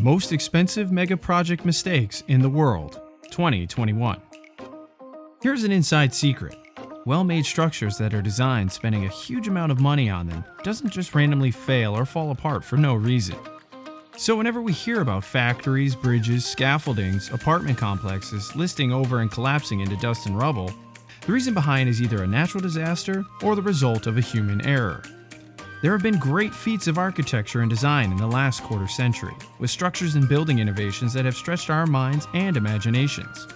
Most expensive mega project mistakes in the world, 2021. Here's an inside secret. Well-made structures that are designed spending a huge amount of money on them doesn't just randomly fail or fall apart for no reason. So whenever we hear about factories, bridges, scaffoldings, apartment complexes listing over and collapsing into dust and rubble, the reason behind is either a natural disaster or the result of a human error. There have been great feats of architecture and design in the last quarter century, with structures and building innovations that have stretched our minds and imaginations.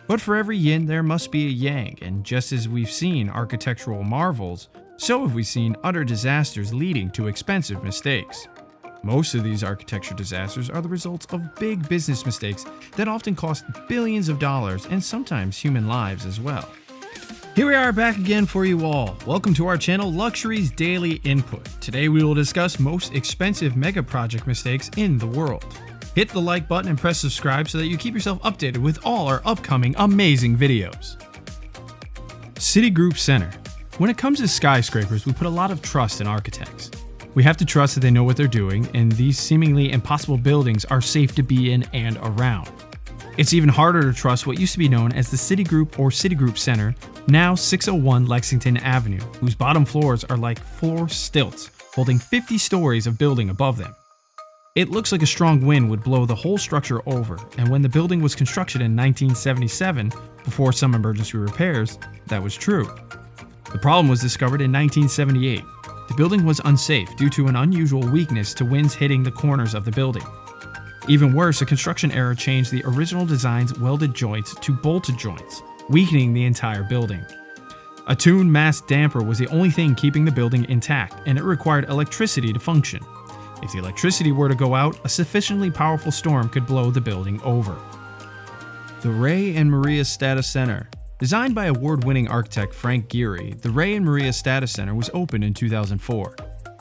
But for every yin, there must be a yang, and just as we've seen architectural marvels, so have we seen utter disasters leading to expensive mistakes. Most of these architecture disasters are the results of big business mistakes that often cost billions of dollars and sometimes human lives as well. Here we are back again for you all. Welcome to our channel, Luxuries Daily Input. Today we will discuss most expensive mega project mistakes in the world. Hit the like button and press subscribe so that you keep yourself updated with all our upcoming amazing videos. Citigroup Center. When it comes to skyscrapers, we put a lot of trust in architects. We have to trust that they know what they're doing, and these seemingly impossible buildings are safe to be in and around. It's even harder to trust what used to be known as the Citigroup or Citigroup Center, now 601 Lexington Avenue, whose bottom floors are like floor stilts, holding 50 stories of building above them. It looks like a strong wind would blow the whole structure over, and when the building was constructed in 1977, before some emergency repairs, that was true. The problem was discovered in 1978. The building was unsafe due to an unusual weakness to winds hitting the corners of the building. Even worse, a construction error changed the original design's welded joints to bolted joints, weakening the entire building. A tuned mass damper was the only thing keeping the building intact, and it required electricity to function. If the electricity were to go out, a sufficiently powerful storm could blow the building over. The Ray and Maria Stadia Center. Designed by award-winning architect Frank Gehry, the Ray and Maria Stadia Center was opened in 2004.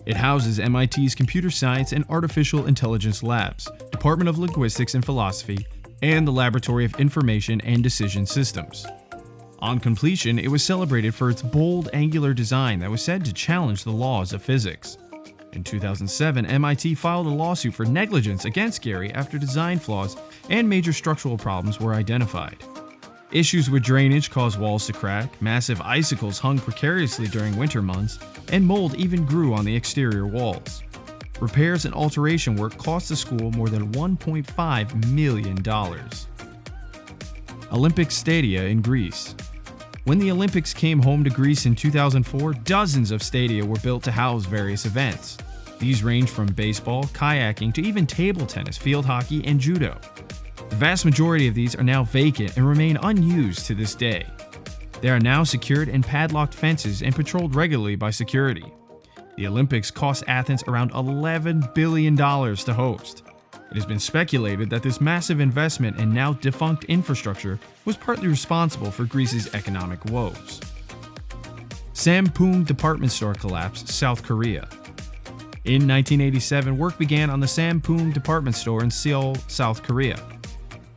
It houses MIT's Computer Science and Artificial Intelligence Labs, Department of Linguistics and Philosophy, and the Laboratory of Information and Decision Systems. On completion, it was celebrated for its bold, angular design that was said to challenge the laws of physics. In 2007, MIT filed a lawsuit for negligence against Gehry after design flaws and major structural problems were identified. Issues with drainage caused walls to crack, massive icicles hung precariously during winter months, and mold even grew on the exterior walls. Repairs and alteration work cost the school more than $1.5 million. Olympic Stadia in Greece. When the Olympics came home to Greece in 2004, dozens of stadia were built to house various events. These range from baseball, kayaking, to even table tennis, field hockey, and judo. The vast majority of these are now vacant and remain unused to this day. They are now secured in padlocked fences and patrolled regularly by security. The Olympics cost Athens around $11 billion to host. It has been speculated that this massive investment in now defunct infrastructure was partly responsible for Greece's economic woes. Sampoong department store collapse, South Korea. In 1987, work began on the Sampoong department store in Seoul, South Korea.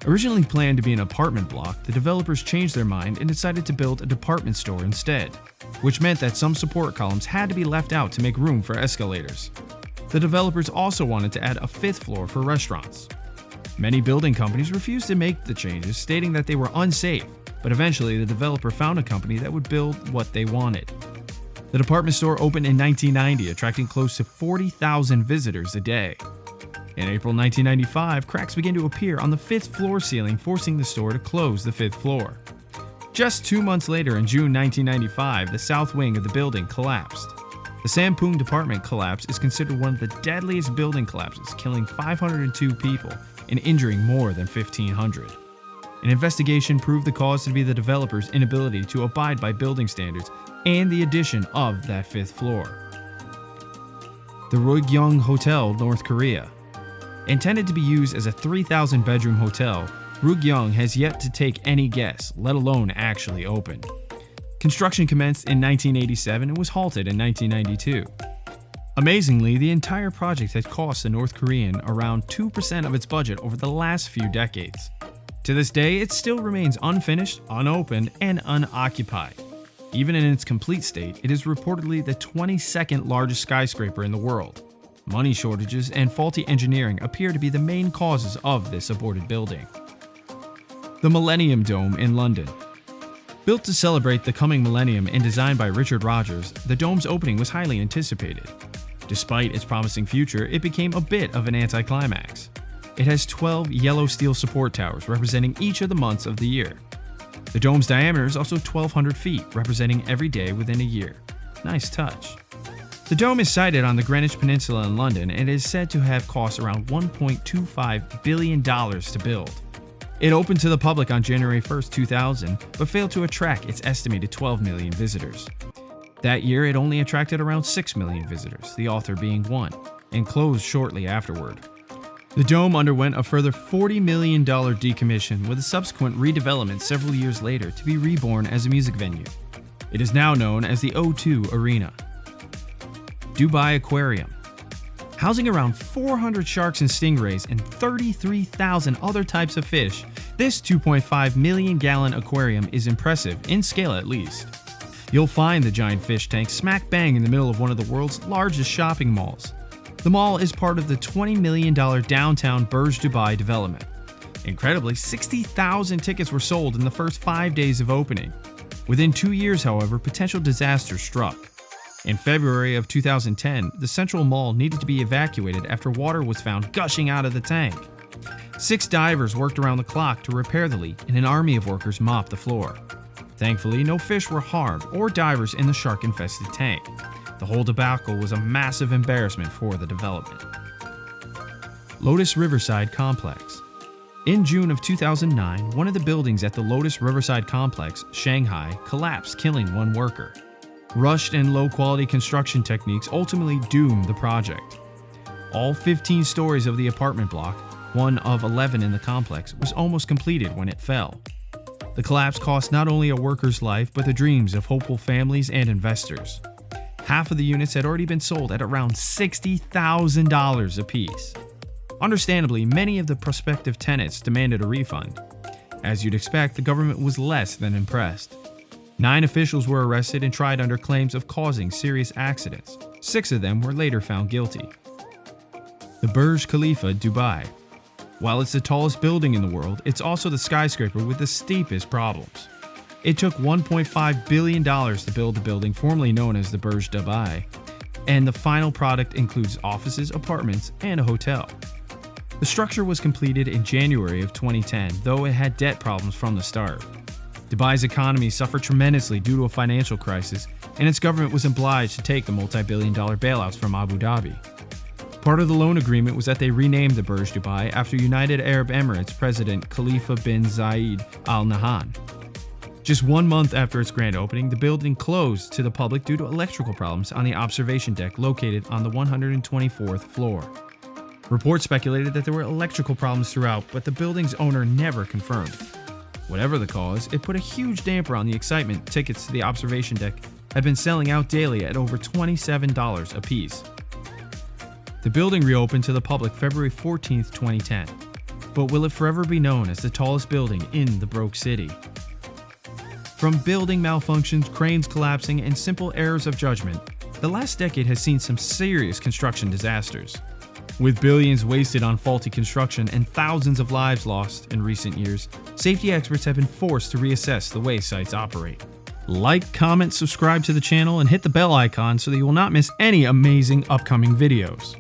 Originally planned to be an apartment block, the developers changed their mind and decided to build a department store instead, which meant that some support columns had to be left out to make room for escalators. The developers also wanted to add a fifth floor for restaurants. Many building companies refused to make the changes, stating that they were unsafe, but eventually the developer found a company that would build what they wanted. The department store opened in 1990, attracting close to 40,000 visitors a day. In April 1995, cracks began to appear on the fifth floor ceiling, forcing the store to close the fifth floor. Just 2 months later, in June 1995, the south wing of the building collapsed. The Sampoong department collapse is considered one of the deadliest building collapses, killing 502 people and injuring more than 1,500. An investigation proved the cause to be the developers' inability to abide by building standards and the addition of that fifth floor. The Rugyoung Hotel, North Korea. Intended to be used as a 3,000-bedroom hotel, Ryugyong has yet to take any guests, let alone actually open. Construction commenced in 1987 and was halted in 1992. Amazingly, the entire project had cost the North Korean around 2% of its budget over the last few decades. To this day, it still remains unfinished, unopened, and unoccupied. Even in its complete state, it is reportedly the 22nd largest skyscraper in the world. Money shortages and faulty engineering appear to be the main causes of this aborted building. The Millennium Dome in London. Built to celebrate the coming millennium and designed by Richard Rogers, the dome's opening was highly anticipated. Despite its promising future, it became a bit of an anticlimax. It has 12 yellow steel support towers representing each of the months of the year. The dome's diameter is also 1,200 feet, representing every day within a year. Nice touch. The dome is sited on the Greenwich Peninsula in London and is said to have cost around $1.25 billion to build. It opened to the public on January 1, 2000, but failed to attract its estimated 12 million visitors. That year, it only attracted around 6 million visitors, the author being one, and closed shortly afterward. The dome underwent a further $40 million decommission with a subsequent redevelopment several years later to be reborn as a music venue. It is now known as the O2 Arena. Dubai Aquarium. Housing around 400 sharks and stingrays and 33,000 other types of fish, this 2.5 million gallon aquarium is impressive, in scale at least. You'll find the giant fish tank smack bang in the middle of one of the world's largest shopping malls. The mall is part of the $20 million downtown Burj Dubai development. Incredibly, 60,000 tickets were sold in the first 5 days of opening. Within 2 years, however, potential disaster struck. In February of 2010, the central mall needed to be evacuated after water was found gushing out of the tank. 6 divers worked around the clock to repair the leak, and an army of workers mopped the floor. Thankfully, no fish were harmed or divers in the shark-infested tank. The whole debacle was a massive embarrassment for the development. Lotus Riverside Complex. In June of 2009, one of the buildings at the Lotus Riverside Complex, Shanghai, collapsed, killing 1 worker. Rushed and low-quality construction techniques ultimately doomed the project. All 15 stories of the apartment block, one of 11 in the complex, was almost completed when it fell. The collapse cost not only a worker's life, but the dreams of hopeful families and investors. Half of the units had already been sold at around $60,000 apiece. Understandably, many of the prospective tenants demanded a refund. As you'd expect, the government was less than impressed. 9 officials were arrested and tried under claims of causing serious accidents. 6 of them were later found guilty. The Burj Khalifa, Dubai. While it's the tallest building in the world, it's also the skyscraper with the steepest problems. It took $1.5 billion to build the building formerly known as the Burj Dubai, and the final product includes offices, apartments, and a hotel. The structure was completed in January of 2010, though it had debt problems from the start. Dubai's economy suffered tremendously due to a financial crisis, and its government was obliged to take the multi-billion-dollar bailouts from Abu Dhabi. Part of the loan agreement was that they renamed the Burj Dubai after United Arab Emirates President Khalifa bin Zayed Al Nahyan. Just 1 month after its grand opening, the building closed to the public due to electrical problems on the observation deck located on the 124th floor. Reports speculated that there were electrical problems throughout, but the building's owner never confirmed. Whatever the cause, it put a huge damper on the excitement. Tickets to the observation deck had been selling out daily at over $27 apiece. The building reopened to the public February 14, 2010. But will it forever be known as the tallest building in the broke city? From building malfunctions, cranes collapsing, and simple errors of judgment, the last decade has seen some serious construction disasters. With billions wasted on faulty construction and thousands of lives lost in recent years, safety experts have been forced to reassess the way sites operate. Like, comment, subscribe to the channel, and hit the bell icon so that you will not miss any amazing upcoming videos.